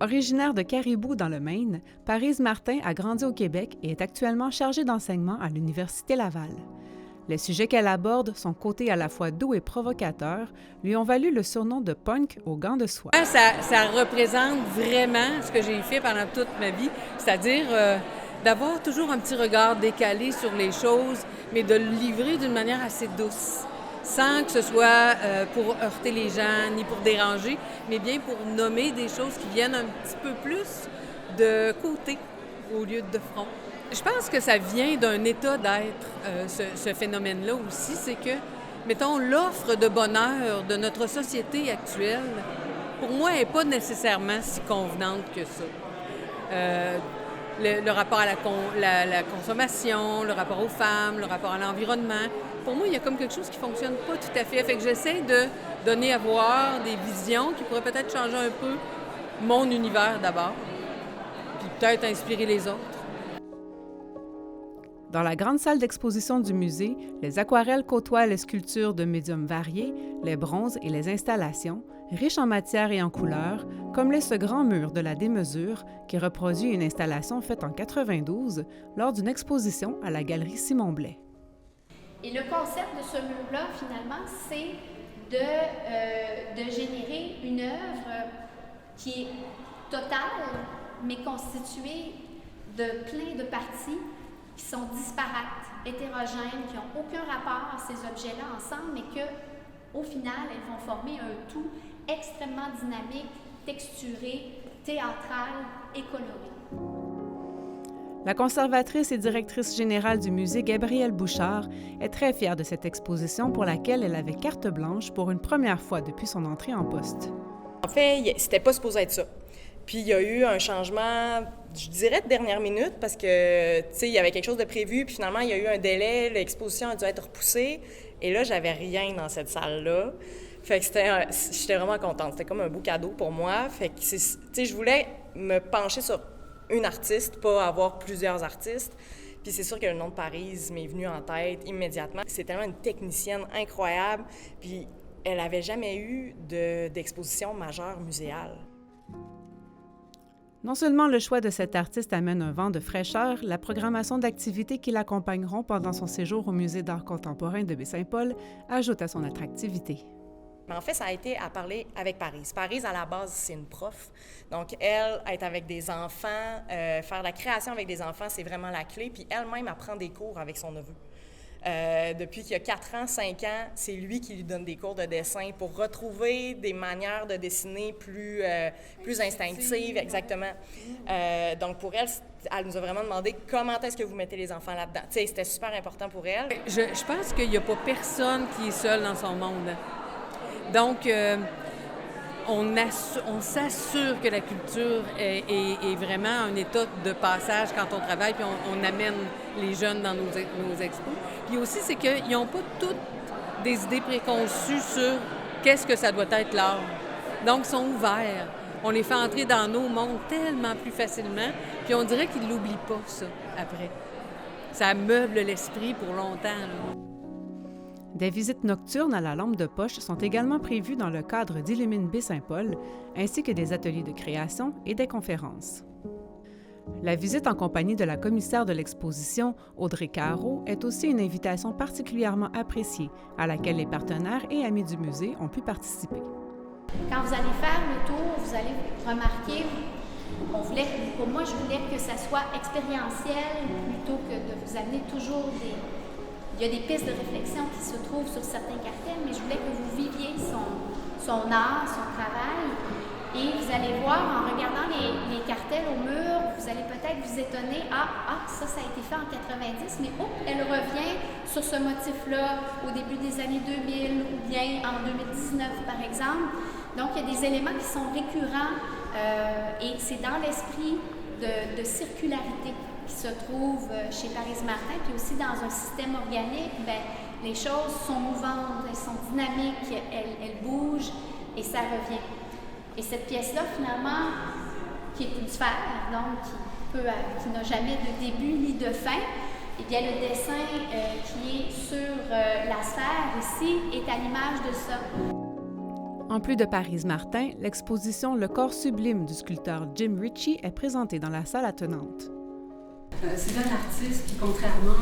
Originaire de Caribou dans le Maine, Paryse Martin a grandi au Québec et est actuellement chargée d'enseignement à l'Université Laval. Les sujets qu'elle aborde, son côté à la fois doux et provocateur, lui ont valu le surnom de punk aux gants de soie. Ça représente vraiment ce que j'ai fait pendant toute ma vie, c'est-à-dire d'avoir toujours un petit regard décalé sur les choses, mais de le livrer d'une manière assez douce, sans que ce soit pour heurter les gens ni pour déranger, mais bien pour nommer des choses qui viennent un petit peu plus de côté au lieu de front. Je pense que ça vient d'un état d'être, ce phénomène-là aussi, c'est que, mettons, l'offre de bonheur de notre société actuelle, pour moi, n'est pas nécessairement si convenante que ça. Le rapport à la consommation, le rapport aux femmes, le rapport à l'environnement, pour moi, il y a comme quelque chose qui ne fonctionne pas tout à fait. Fait que j'essaie de donner à voir des visions qui pourraient peut-être changer un peu mon univers d'abord, puis peut-être inspirer les autres. Dans la grande salle d'exposition du musée, les aquarelles côtoient les sculptures de médiums variés, les bronzes et les installations, riches en matière et en couleurs, comme l'est ce grand mur de la démesure qui reproduit une installation faite en 92 lors d'une exposition à la galerie Simon Blais. Et le concept de ce mur-là, finalement, c'est de générer une œuvre qui est totale, mais constituée de plein de parties qui sont disparates, hétérogènes, qui n'ont aucun rapport à ces objets-là ensemble, mais qu'au final, elles vont former un tout extrêmement dynamique, texturé, théâtral et coloré. La conservatrice et directrice générale du musée, Gabrielle Bouchard, est très fière de cette exposition pour laquelle elle avait carte blanche pour une première fois depuis son entrée en poste. En fait, c'était pas supposé être ça. Puis il y a eu un changement, je dirais de dernière minute, parce que, tu sais, il y avait quelque chose de prévu, puis finalement, il y a eu un délai, l'exposition a dû être repoussée, et là, j'avais rien dans cette salle-là. Fait que j'étais vraiment contente. C'était comme un beau cadeau pour moi. Fait que, tu sais, je voulais me pencher sur une artiste, pas avoir plusieurs artistes. Puis c'est sûr que le nom de Paryse m'est venu en tête immédiatement. C'est tellement une technicienne incroyable, puis elle n'avait jamais eu d'exposition majeure muséale. Non seulement le choix de cet artiste amène un vent de fraîcheur, la programmation d'activités qui l'accompagneront pendant son séjour au Musée d'art contemporain de Baie-Saint-Paul ajoute à son attractivité. Mais en fait, ça a été à parler avec Parise. Parise, à la base, c'est une prof. Donc, elle, être avec des enfants, faire la création avec des enfants, c'est vraiment la clé. Puis elle-même, elle prend des cours avec son neveu. Depuis qu'il y a 4 ans, 5 ans, c'est lui qui lui donne des cours de dessin pour retrouver des manières de dessiner plus instinctives, exactement. Donc, pour elle, elle nous a vraiment demandé comment est-ce que vous mettez les enfants là-dedans. Tu sais, c'était super important pour elle. Je pense qu'il n'y a pas personne qui est seul dans son monde. Donc, on s'assure que la culture est vraiment un état de passage quand on travaille, puis on amène les jeunes dans nos expos. Puis aussi, c'est qu'ils n'ont pas toutes des idées préconçues sur qu'est-ce que ça doit être l'art. Donc, ils sont ouverts. On les fait entrer dans nos mondes tellement plus facilement, puis on dirait qu'ils ne l'oublient pas, ça, après. Ça meuble l'esprit pour longtemps, là. Des visites nocturnes à la lampe de poche sont également prévues dans le cadre d'Illumine Baie-Saint-Paul, ainsi que des ateliers de création et des conférences. La visite en compagnie de la commissaire de l'exposition, Audrey Caro, est aussi une invitation particulièrement appréciée, à laquelle les partenaires et amis du musée ont pu participer. Quand vous allez faire le tour, vous allez remarquer, pour moi, je voulais que ça soit expérientiel plutôt que de vous amener toujours Il y a des pistes de réflexion qui se trouvent sur certains cartels, mais je voulais que vous viviez son art, son travail. Et vous allez voir, en regardant les cartels au mur, vous allez peut-être vous étonner, ça a été fait en 90, mais elle revient sur ce motif-là au début des années 2000 ou bien en 2019, par exemple. Donc, il y a des éléments qui sont récurrents et c'est dans l'esprit de circularité qui se trouve chez Parise Martin, puis aussi dans un système organique, les choses sont mouvantes, elles sont dynamiques, elles bougent et ça revient. Et cette pièce-là, finalement, qui est une sphère, donc qui n'a jamais de début ni de fin, eh bien, le dessin qui est sur la sphère ici est à l'image de ça. En plus de Parise Martin, l'exposition Le corps sublime du sculpteur Jim Ritchie est présentée dans la salle attenante. C'est un artiste qui, contrairement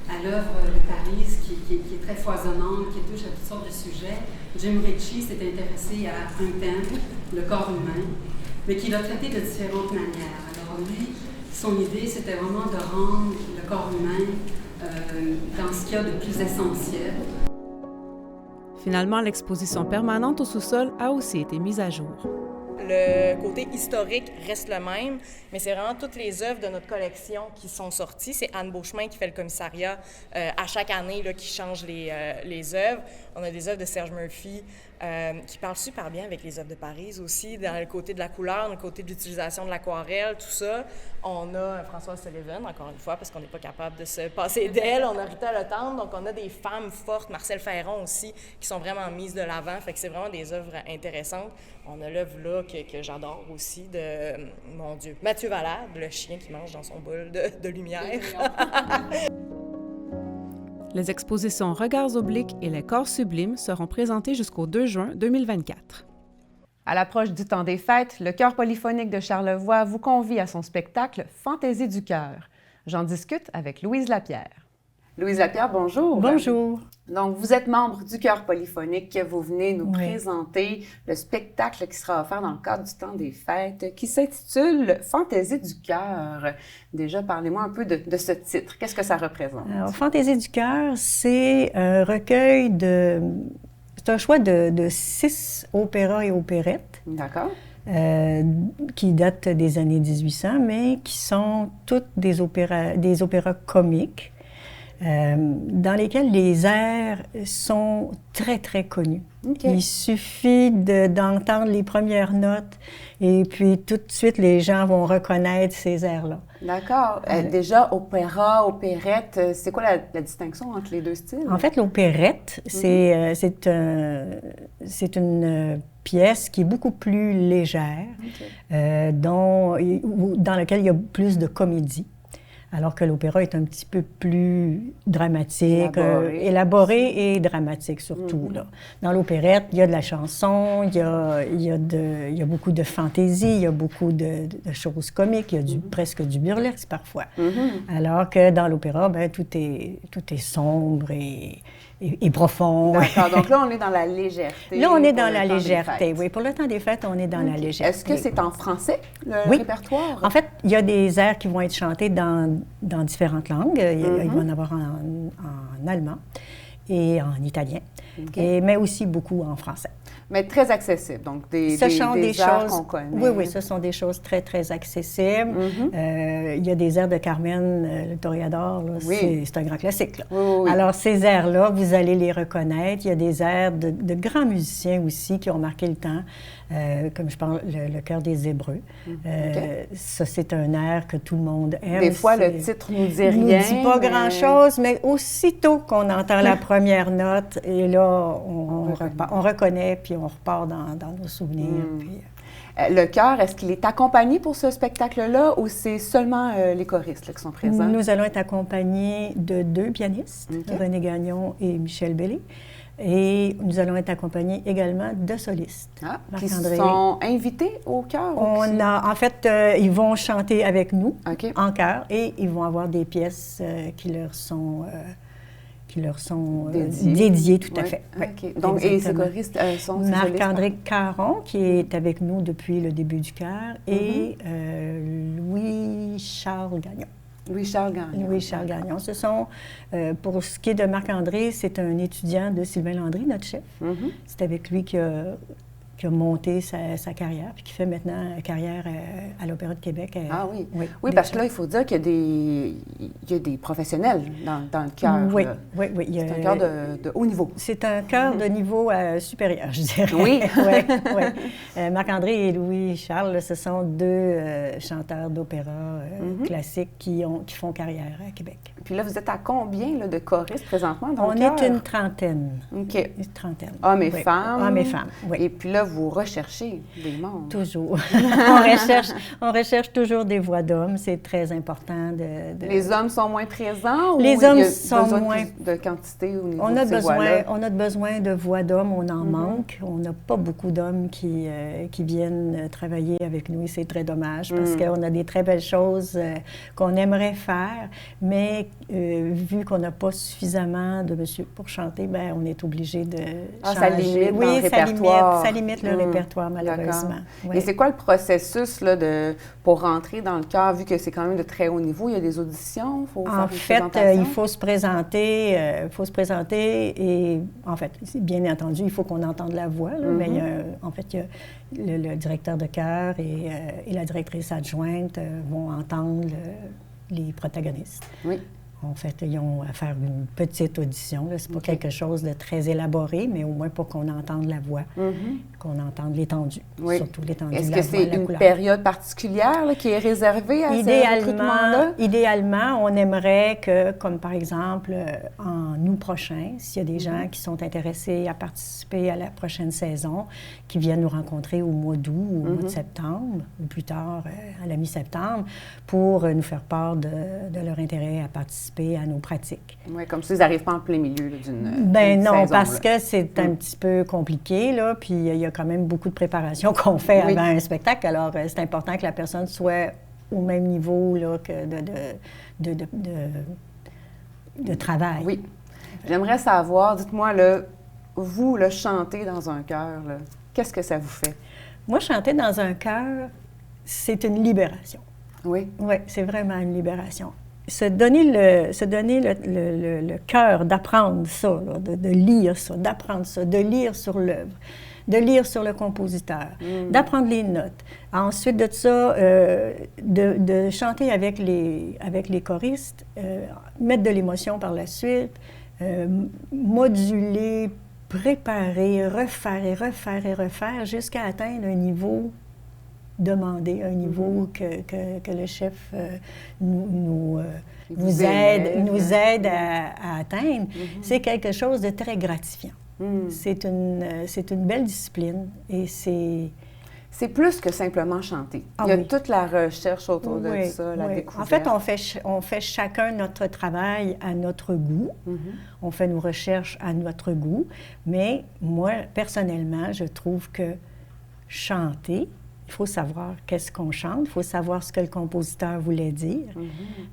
à l'œuvre de Parise, qui est très foisonnante, qui touche à toutes sortes de sujets, Jim Ritchie s'est intéressé à un thème, le corps humain, mais qui l'a traité de différentes manières. Alors lui, son idée, c'était vraiment de rendre le corps humain dans ce qu'il y a de plus essentiel. Finalement, l'exposition permanente au sous-sol a aussi été mise à jour. Le côté historique reste le même, mais c'est vraiment toutes les œuvres de notre collection qui sont sorties. C'est Anne Beauchemin qui fait le commissariat à chaque année, là, qui change les œuvres. On a des œuvres de Serge Murphy qui parlent super bien avec les œuvres de Parise aussi, dans le côté de la couleur, dans le côté de l'utilisation de l'aquarelle, tout ça. On a Françoise Sullivan, encore une fois, parce qu'on n'est pas capable de se passer d'elle. On a Rita Le Tendre, donc on a des femmes fortes, Marcel Ferron aussi, qui sont vraiment mises de l'avant. Fait que c'est vraiment des œuvres intéressantes. On a l'œuvre là que j'adore aussi de, mon Dieu, Mathieu Valade, le chien qui mange dans son bol de lumière. Les expositions Regards obliques et Les corps sublimes seront présentées jusqu'au 2 juin 2024. À l'approche du temps des fêtes, le Chœur polyphonique de Charlevoix vous convie à son spectacle Fantaisie du cœur. J'en discute avec Louise Lapierre. Louise Lapierre, bonjour. Bonjour. Donc, vous êtes membre du Chœur polyphonique. Vous venez nous présenter le spectacle qui sera offert dans le cadre du temps des fêtes, qui s'intitule Fantaisie du cœur. Déjà, parlez-moi un peu de ce titre. Qu'est-ce que ça représente? Alors, Fantaisie du cœur, c'est un recueil c'est un choix de 6 opéras et opérettes. D'accord. Qui datent des années 1800, mais qui sont toutes des opéras comiques. Dans lesquels les airs sont très, très connus. Okay. Il suffit d'entendre les premières notes et puis tout de suite, les gens vont reconnaître ces airs-là. D'accord. Déjà, opéra, opérette, c'est quoi la distinction entre les deux styles? En fait, l'opérette, c'est une pièce qui est beaucoup plus légère, dans laquelle il y a plus de comédie. Alors que l'opéra est un petit peu plus dramatique, élaboré et dramatique surtout. Là. Dans l'opérette, il y a de la chanson, il y a beaucoup de fantaisie, il y a beaucoup de choses comiques, il y a presque du burlesque parfois. Alors que dans l'opéra, tout est sombre et et profond. D'accord. Donc là, on est dans la légèreté. Là, on est dans la légèreté, oui. Pour le temps des fêtes, on est dans la légèreté. Est-ce que c'est en français, le répertoire? En fait, il y a des airs qui vont être chantés dans différentes langues. Il va y en avoir en allemand et en italien, mais aussi beaucoup en français. Mais très accessible, donc des airs qu'on connaît. Oui, oui, ce sont des choses très, très accessibles. Il y a des airs de Carmen, le Toreador, c'est un grand classique. Là. Oui. Alors, ces airs-là, vous allez les reconnaître. Il y a des airs de grands musiciens aussi qui ont marqué le temps, comme je parle, le Chœur des Hébreux. Ça, c'est un air que tout le monde aime. Des fois, le titre nous dit rien. Il ne nous dit pas grand-chose, mais aussitôt qu'on entend la première note, et là, on reconnaît, puis on repart dans nos souvenirs. Puis, le chœur, est-ce qu'il est accompagné pour ce spectacle-là ou c'est seulement les choristes là, qui sont présents? Nous allons être accompagnés de 2 pianistes, René Gagnon et Michel Bellé. Et nous allons être accompagnés également de solistes. Qui sont invités au chœur? En fait, ils vont chanter avec nous en chœur et ils vont avoir des pièces qui leur sont dédiées, tout à fait. Donc, et ces choristes sont Marc-André Caron, qui est avec nous depuis le début du chœur, et Louis-Charles Gagnon. Louis-Charles Gagnon. Louis-Charles Gagnon. Ce sont, pour ce qui est de Marc-André, c'est un étudiant de Sylvain Landry, notre chef. C'est avec lui qui a monté sa carrière, puis qui fait maintenant carrière à l'Opéra de Québec. Oui, parce que là, il faut dire qu'il y a des professionnels dans le chœur. Oui. C'est un chœur de haut niveau. C'est un chœur de niveau supérieur, je dirais. Oui. Marc-André et Louis-Charles, ce sont 2 chanteurs d'opéra classiques qui font carrière à Québec. Puis là, vous êtes à combien de choristes présentement dans le chœur? On est une trentaine. OK. Une trentaine. Hommes et femmes. Hommes et femmes, oui. Et puis là, vous recherchez des membres. Toujours. on recherche toujours des voix d'hommes. C'est très important de... Les hommes sont moins présents? Les hommes sont moins... de quantité au niveau de ces voix-là? On a besoin de voix d'hommes. On en manque. On n'a pas beaucoup d'hommes qui viennent travailler avec nous. Et c'est très dommage parce qu'on a des très belles choses qu'on aimerait faire, mais vu qu'on n'a pas suffisamment de monsieur pour chanter, bien, on est obligé de changer. Ça limite le répertoire. Ça limite le répertoire, malheureusement. Et c'est quoi le processus là, pour rentrer dans le chœur, vu que c'est quand même de très haut niveau? Il y a des auditions? En fait, il faut se présenter. Et, en fait, bien entendu, il faut qu'on entende la voix. Là, mais en fait, il y a le directeur de chœur et la directrice adjointe vont entendre les protagonistes. Oui. En fait, ils ont à faire une petite audition. Ce n'est pas quelque chose de très élaboré, mais au moins pour qu'on entende la voix, qu'on entende l'étendue, surtout l'étendue de la voix. Est-ce que c'est une période particulière là, qui est réservée à ce recrutement-là? Idéalement, on aimerait que, comme par exemple, en août prochain, s'il y a des gens qui sont intéressés à participer à la prochaine saison, qui viennent nous rencontrer au mois d'août ou au mois de septembre, ou plus tard, à la mi-septembre, pour nous faire part de leur intérêt à participer à nos pratiques. Oui, comme s'ils n'arrivent pas en plein milieu d'une ben non, saison, parce que c'est un petit peu compliqué, là, puis il y a quand même beaucoup de préparation qu'on fait avant un spectacle, alors c'est important que la personne soit au même niveau là, que de travail. Oui. J'aimerais savoir, dites-moi, là, vous, le chanter dans un chœur, là, qu'est-ce que ça vous fait? Moi, chanter dans un chœur, c'est une libération. Oui? Oui, c'est vraiment une libération. Se donner le cœur d'apprendre ça, là, de lire ça, d'apprendre ça, de lire sur l'œuvre, de lire sur le compositeur, d'apprendre les notes. Ensuite de ça, de chanter avec les choristes, mettre de l'émotion par la suite, moduler, préparer, refaire et refaire et refaire jusqu'à atteindre un niveau demandé, un niveau que le chef nous aide à atteindre. C'est quelque chose de très gratifiant. C'est une belle discipline et c'est plus que simplement chanter. Il y a toute la recherche autour de ça, la découverte. En fait, on fait chacun notre travail à notre goût. On fait nos recherches à notre goût. Mais moi, personnellement, je trouve que chanter, il faut savoir qu'est-ce qu'on chante, il faut savoir ce que le compositeur voulait dire.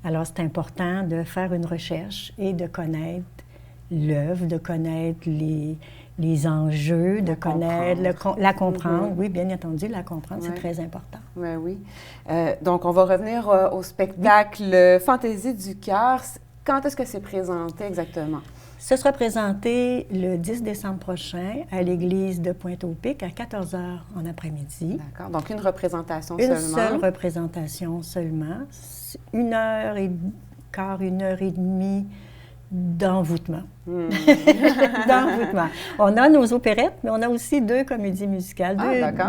Alors, c'est important de faire une recherche et de connaître l'œuvre, de connaître les enjeux, de connaître, la comprendre. Oui, bien entendu, la comprendre, c'est très important. Ben oui. Donc, on va revenir au spectacle Fantaisie du cœur. Quand est-ce que c'est présenté exactement? Ce sera présenté le 10 décembre prochain à l'église de Pointe-au-Pic à 14h en après-midi. D'accord. Donc, une représentation seulement. Une seule représentation seulement. 1h15, 1h30 d'envoûtement. D'envoûtement. On a nos opérettes, mais on a aussi 2 comédies musicales,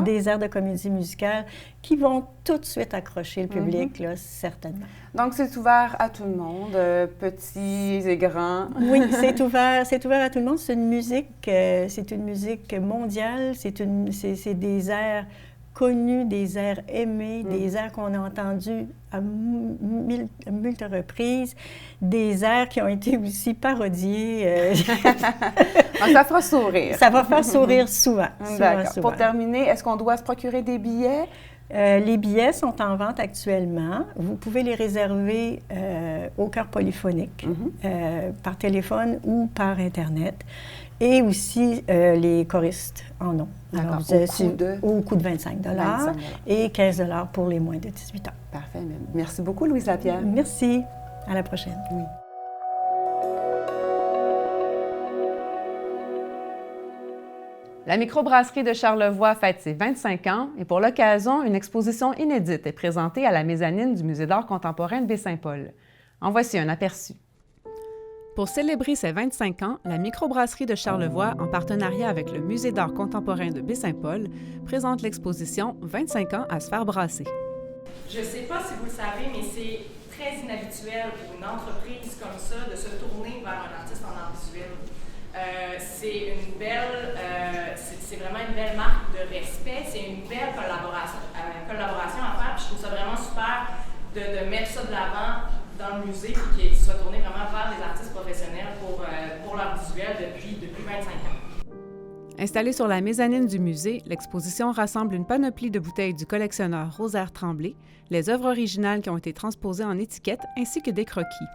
des airs de comédie musicale qui vont tout de suite accrocher le public, là, certainement. Donc, c'est ouvert à tout le monde, petits et grands. Oui, c'est ouvert à tout le monde. C'est une musique mondiale, c'est des airs connus, des airs aimés, des airs qu'on a entendus à multiples reprises, des airs qui ont été aussi parodiés. Ça fera sourire. Ça va faire sourire souvent. D'accord. Pour terminer, est-ce qu'on doit se procurer des billets? Les billets sont en vente actuellement. Vous pouvez les réserver au Chœur polyphonique par téléphone ou par Internet. Et aussi, les choristes en ont. Alors, au coût de 25 $ et 15 $ pour les moins de 18 ans. Parfait. Merci beaucoup, Louise Lapierre. Merci. À la prochaine. Oui. La microbrasserie de Charlevoix fête ses 25 ans et pour l'occasion, une exposition inédite est présentée à la mezzanine du Musée d'art contemporain de Baie-Saint-Paul. En voici un aperçu. Pour célébrer ses 25 ans, la microbrasserie de Charlevoix, en partenariat avec le Musée d'art contemporain de Baie-Saint-Paul, présente l'exposition 25 ans à se faire brasser. Je ne sais pas si vous le savez, mais c'est très inhabituel pour une entreprise comme ça de se tourner vers un artiste en art visuel. C'est vraiment une belle marque de respect, c'est une belle collaboration à faire, puis je trouve ça vraiment super de mettre ça de l'avant dans le musée, puis qu'il soit tourné vraiment vers des artistes professionnels pour leur visuel depuis 25 ans. Installée sur la mezzanine du musée, l'exposition rassemble une panoplie de bouteilles du collectionneur Rosaire Tremblay, les œuvres originales qui ont été transposées en étiquettes, ainsi que des croquis.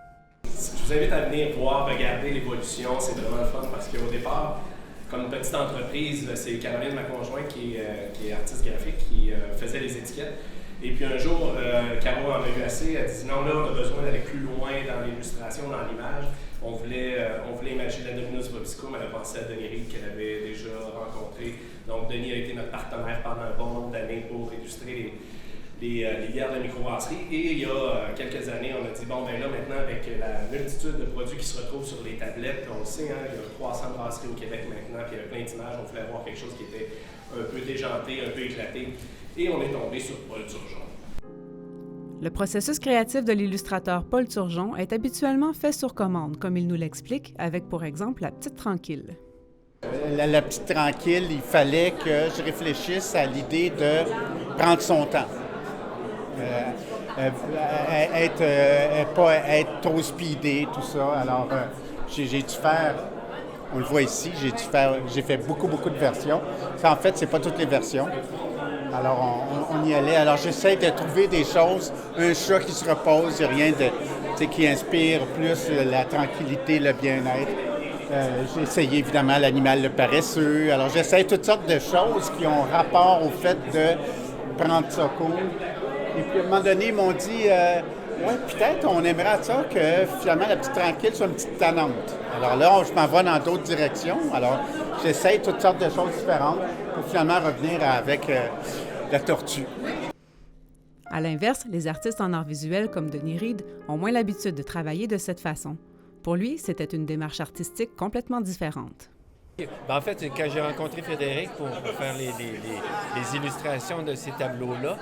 Je vous invite à venir voir, regarder l'évolution, c'est vraiment le fun parce qu'au départ, comme une petite entreprise, c'est Caroline, ma conjointe, qui est artiste graphique, qui faisait les étiquettes. Et puis un jour, Caro en a eu assez, elle a dit non, là, on a besoin d'aller plus loin dans l'illustration, dans l'image. On voulait imaginer la Dominus Vobiscum, elle a pensé à Denis Reed qu'elle avait déjà rencontré. Donc Denis a été notre partenaire pendant un bon nombre d'années pour illustrer les bières de microbrasserie. Et il y a quelques années, on a dit, bon, ben là, maintenant, avec la multitude de produits qui se retrouvent sur les tablettes, on le sait, hein, il y a 300 brasseries au Québec maintenant, puis il y a plein d'images, on voulait avoir quelque chose qui était un peu déjanté, un peu éclaté. Et on est tombé sur Paul Turgeon. Le processus créatif de l'illustrateur Paul Turgeon est habituellement fait sur commande, comme il nous l'explique, avec, pour exemple, La Petite Tranquille. La Petite Tranquille, il fallait que je réfléchisse à l'idée de prendre son temps. Pas être trop speedé, tout ça. Alors, j'ai dû faire, on le voit ici, j'ai fait beaucoup de versions. En fait, c'est pas toutes les versions. Alors, on y allait. Alors, j'essaie de trouver des choses, un chat qui se repose, il n'y a rien qui inspire plus la tranquillité, le bien-être. J'ai essayé, évidemment, l'animal le paresseux. Alors, j'essaie toutes sortes de choses qui ont rapport au fait de prendre ça cool. Et puis, à un moment donné, ils m'ont dit, peut-être on aimerait ça que, finalement, La Petite Tranquille soit une petite tannante. Alors là, je m'en vais dans d'autres directions. Alors, j'essaie toutes sortes de choses différentes pour finalement revenir avec la tortue. À l'inverse, les artistes en art visuel comme Denis Reed ont moins l'habitude de travailler de cette façon. Pour lui, c'était une démarche artistique complètement différente. En fait, quand j'ai rencontré Frédéric pour faire les illustrations de ces tableaux-là,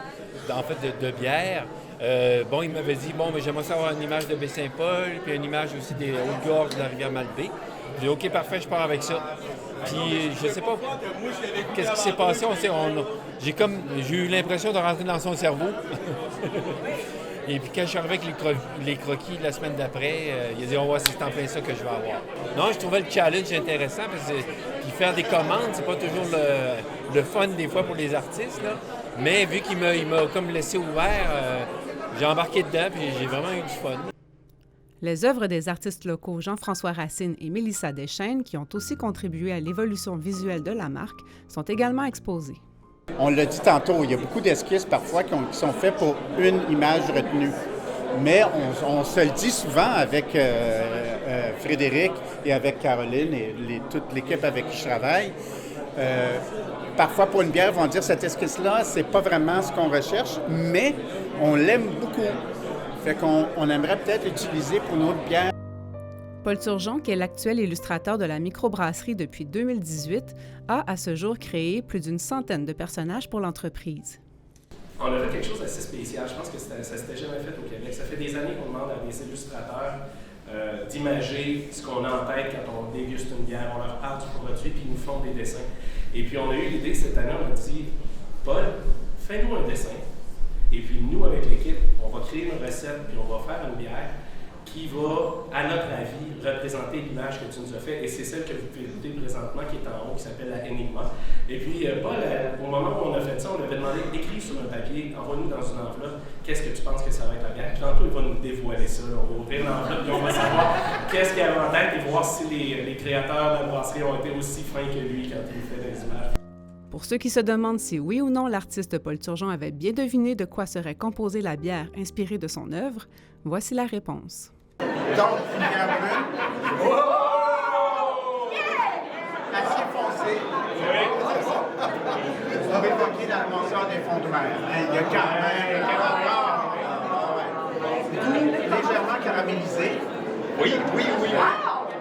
en fait de bière, il m'avait dit, mais j'aimerais savoir une image de Baie-Saint-Paul, puis une image aussi des Hautes-Gorges de la rivière Malbaie. J'ai dit, OK, parfait, je pars avec ça. Puis, je sais pas qu'est-ce qui s'est passé. J'ai eu l'impression de rentrer dans son cerveau. Et puis, quand je suis arrivé avec les croquis la semaine d'après, il a dit, on va c'est en plein ça que je vais avoir. Non, je trouvais le challenge intéressant, parce que puis faire des commandes, c'est pas toujours le fun des fois pour les artistes, là. Mais vu qu'il m'a comme laissé ouvert, j'ai embarqué dedans, puis j'ai vraiment eu du fun. Les œuvres des artistes locaux Jean-François Racine et Mélissa Deschaines, qui ont aussi contribué à l'évolution visuelle de la marque, sont également exposées. On l'a dit tantôt, il y a beaucoup d'esquisses parfois qui sont faites pour une image retenue. Mais on se le dit souvent avec Frédéric et avec Caroline et toute l'équipe avec qui je travaille. Parfois, pour une bière, ils vont dire cette esquisse-là, c'est pas vraiment ce qu'on recherche, mais on l'aime beaucoup. Fait qu'on aimerait peut-être l'utiliser pour notre bière. Paul Turgeon, qui est l'actuel illustrateur de la microbrasserie depuis 2018, a à ce jour créé plus d'une centaine de personnages pour l'entreprise. On a fait quelque chose d'assez spécial. Je pense que ça ne s'était jamais fait au Québec. Ça fait des années qu'on demande à des illustrateurs d'imager ce qu'on a en tête quand on déguste une bière. On leur parle du produit, puis ils nous font des dessins. Et puis on a eu l'idée cette année, on a dit, Paul, fais-nous un dessin. Et puis nous, avec l'équipe, on va créer une recette, puis on va faire une bière qui va, à notre avis, représenter l'image que tu nous as faite. Et c'est celle que vous pouvez écouter présentement, qui est en haut, qui s'appelle la Enigma. Et puis, Paul, au moment où on a fait ça, on lui avait demandé d'écrire sur un papier, envoie-nous dans une enveloppe, qu'est-ce que tu penses que ça va être la bière. Puis tantôt, il va nous dévoiler ça. On va ouvrir l'enveloppe et on va savoir qu'est-ce qu'il y a en tête et voir si les créateurs de la brasserie ont été aussi fins que lui quand il fait des images. Pour ceux qui se demandent si oui ou non l'artiste Paul Turgeon avait bien deviné de quoi serait composée la bière inspirée de son œuvre, voici la réponse. Donc, une bière brune. Assez foncé. On va évoquer dans le morseur des fonds de mer. Il y a quand même goût légèrement caramélisé. Oui.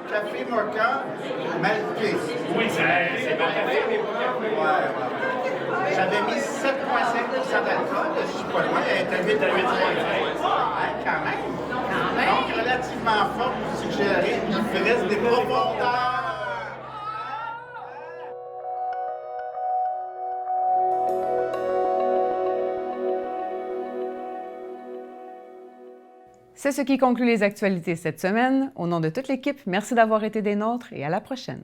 Café mocha malté. Oui, c'est bon café, mais pas café. Ouais. J'avais mis 7,5% d'alcool. Je suis pas loin. Elle est à 8,5%. Quand même. Donc, relativement fort pour suggérer qu'il reste des profondeurs. C'est ce qui conclut les actualités cette semaine. Au nom de toute l'équipe, merci d'avoir été des nôtres et à la prochaine.